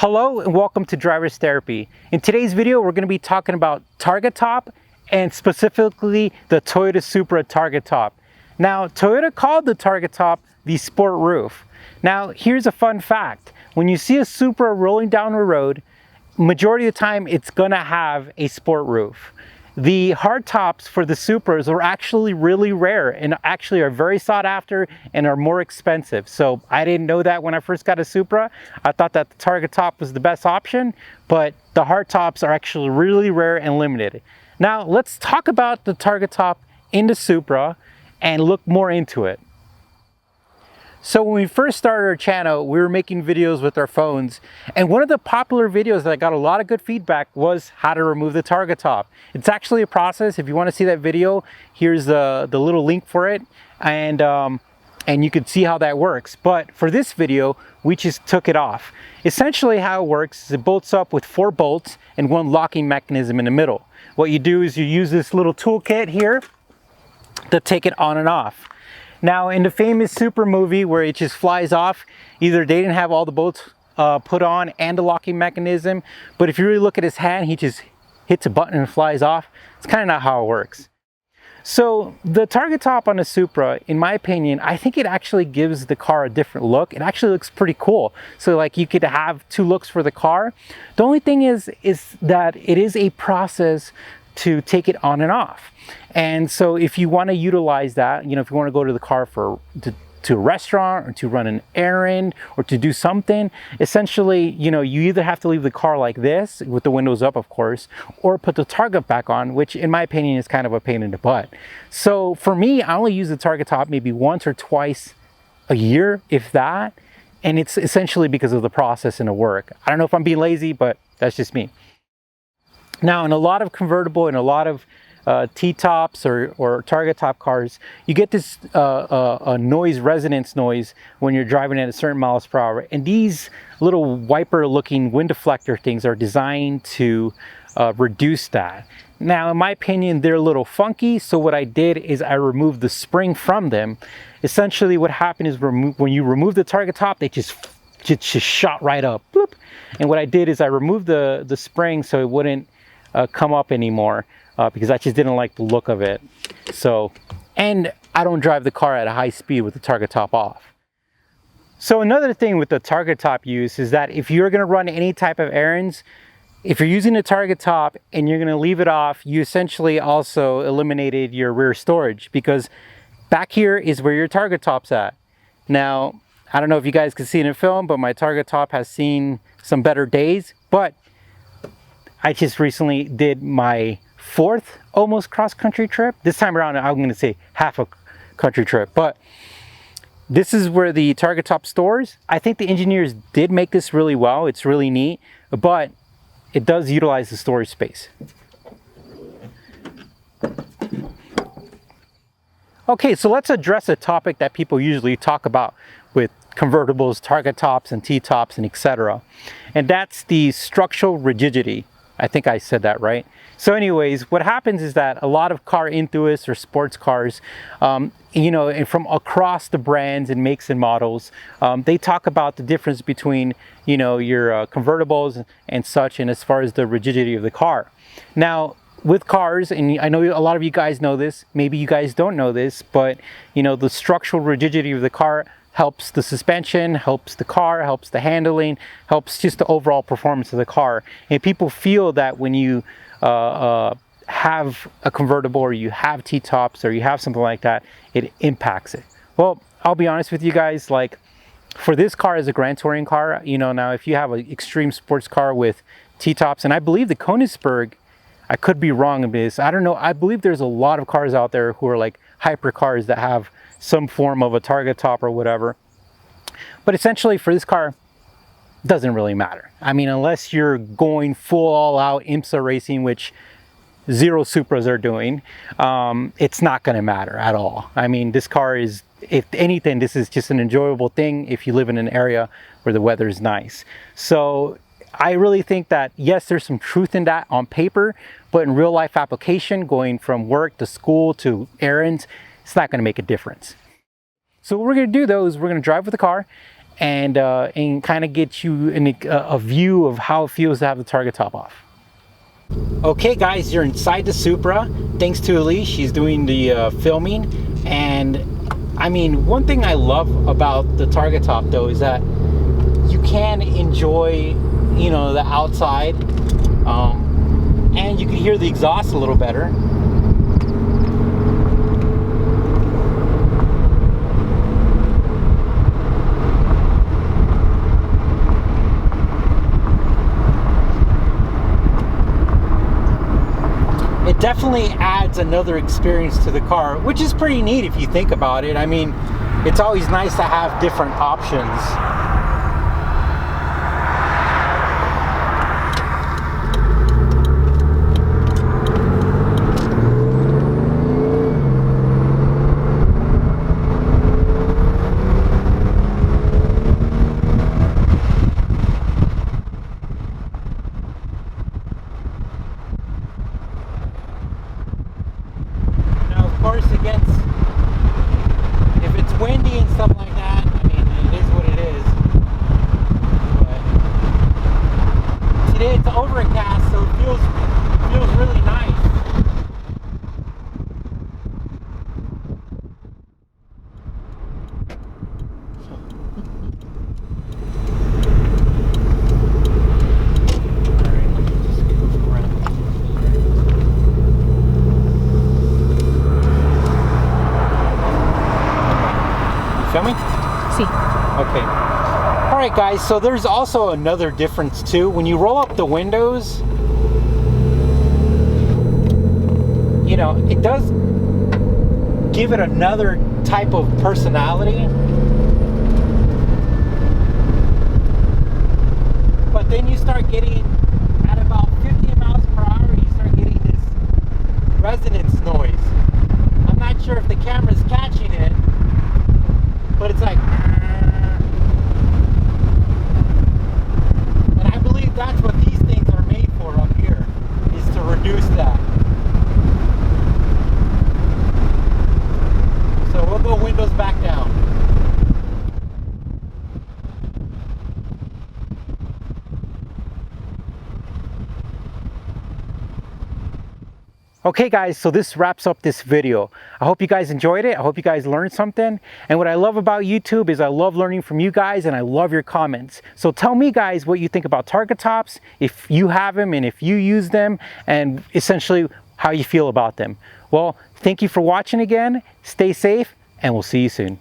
Hello and welcome to Driver's Therapy. In today's video, we're going to be talking about Targa Top and specifically the Toyota Supra Targa Top. Now, Toyota called the Targa Top the sport roof. Now, here's a fun fact. When you see a Supra rolling down the road, majority of the time it's going to have a sport roof. The hard tops for the Supras are actually really rare and actually are very sought after and are more expensive. So I didn't know that when I first got a Supra. I thought that the Targa Top was the best option, but the hard tops are actually really rare and limited. Now let's talk about the Targa Top in the Supra and look more into it. So when we first started our channel, we were making videos with our phones, and one of the popular videos that got a lot of good feedback was how to remove the Targa Top. It's actually a process. If you want to see that video, here's the little link for it, and you can see how that works. But for this video, we just took it off. Essentially how it works is it bolts up with 4 bolts and 1 locking mechanism in the middle. What you do is you use this little toolkit here to take it on and off. Now, in the famous Supra movie where it just flies off, either they didn't have all the bolts put on and the locking mechanism, but if you really look at his hand, he just hits a button and flies off. It's kind of not how it works. So the Targa Top on a Supra, in my opinion, I think it actually gives the car a different look. It actually looks pretty cool. So like you could have 2 looks for the car. The only thing is that it is a process to take it on and off. And so if you want to utilize that, if you want to go to the car to a restaurant or to run an errand or to do something, essentially, you either have to leave the car like this with the windows up, of course, or put the Targa back on, which in my opinion is kind of a pain in the butt. So for me, I only use the Targa Top maybe once or twice a year, if that. And it's essentially because of the process and the work. I don't know if I'm being lazy, but that's just me. Now, in a lot of convertible and a lot of T-tops or Targa Top cars, you get this resonance noise when you're driving at a certain miles per hour. And these little wiper looking wind deflector things are designed to reduce that. Now, in my opinion, they're a little funky. So what I did is I removed the spring from them. Essentially what happened is when you remove the Targa Top, they just shot right up. Bloop. And what I did is I removed the spring so it wouldn't come up anymore. Because I just didn't like the look of it. So, and I don't drive the car at a high speed with the Targa Top off. So another thing with the Targa Top use is that if you're going to run any type of errands, if you're using the Targa Top and you're going to leave it off, you essentially also eliminated your rear storage, because back here is where your Targa Top's at. Now, I don't know if you guys can see it in film, but my Targa Top has seen some better days, but I just recently did my 4th almost cross-country trip. This time around, I'm going to say half a country trip, but this is where the Targa Top stores. I think the engineers did make this really well. It's really neat, but it does utilize the storage space. Okay, so let's address a topic that people usually talk about with convertibles, Targa Tops and T-tops and etc. And that's the structural rigidity. I think I said that right. So anyways, what happens is that a lot of car enthusiasts or sports cars, and from across the brands and makes and models, they talk about the difference between, your convertibles and such, and as far as the rigidity of the car. Now, with cars, and I know a lot of you guys know this, maybe you guys don't know this, but, the structural rigidity of the car helps the suspension, helps the car, helps the handling, helps just the overall performance of the car. And people feel that when you have a convertible or you have T-tops or you have something like that, it impacts it. Well, I'll be honest with you guys, like for this car as a Grand Touring car, now if you have an extreme sports car with T-tops, and I believe the Koenigsegg, I could be wrong in this, I don't know, I believe there's a lot of cars out there who are like hyper cars that have some form of a Targa Top or whatever. But essentially for this car, doesn't really matter. I mean, unless you're going full all out IMSA racing, which 0 Supras are doing, it's not going to matter at all. I mean, this car is, if anything, this is just an enjoyable thing if you live in an area where the weather is nice. So I really think that, yes, there's some truth in that on paper, but in real life application, going from work to school to errands, it's not going to make a difference. So what we're going to do though is we're going to drive with the car and kind of get you a view of how it feels to have the Targa top off. Okay guys, you're inside the Supra. Thanks to Elise, she's doing the filming. And I mean, one thing I love about the Targa top though is that you can enjoy, you know, the outside, and you can hear the exhaust a little better. It definitely adds another experience to the car, which is pretty neat if you think about it. I mean, it's always nice to have different options. Against, if it's windy and stuff like that, I mean, it is what it is. But today it's overcast, so it feels really nice. Filming? Sí. Okay. All right, guys. So there's also another difference too. When you roll up the windows, you know, it does give it another type of personality. But then you start getting, at about 50 miles per hour, you start getting this resonance noise. I'm not sure if the camera's catching it, but it's like, and I believe that's what these things are made for up here, is to reduce that. So we'll go windows back down. Okay guys, so this wraps up this video. I hope you guys enjoyed it. I hope you guys learned something. And what I love about YouTube is I love learning from you guys, and I love your comments. So tell me guys what you think about Targa tops, if you have them and if you use them, and essentially how you feel about them. Well, thank you for watching again. Stay safe, and we'll see you soon.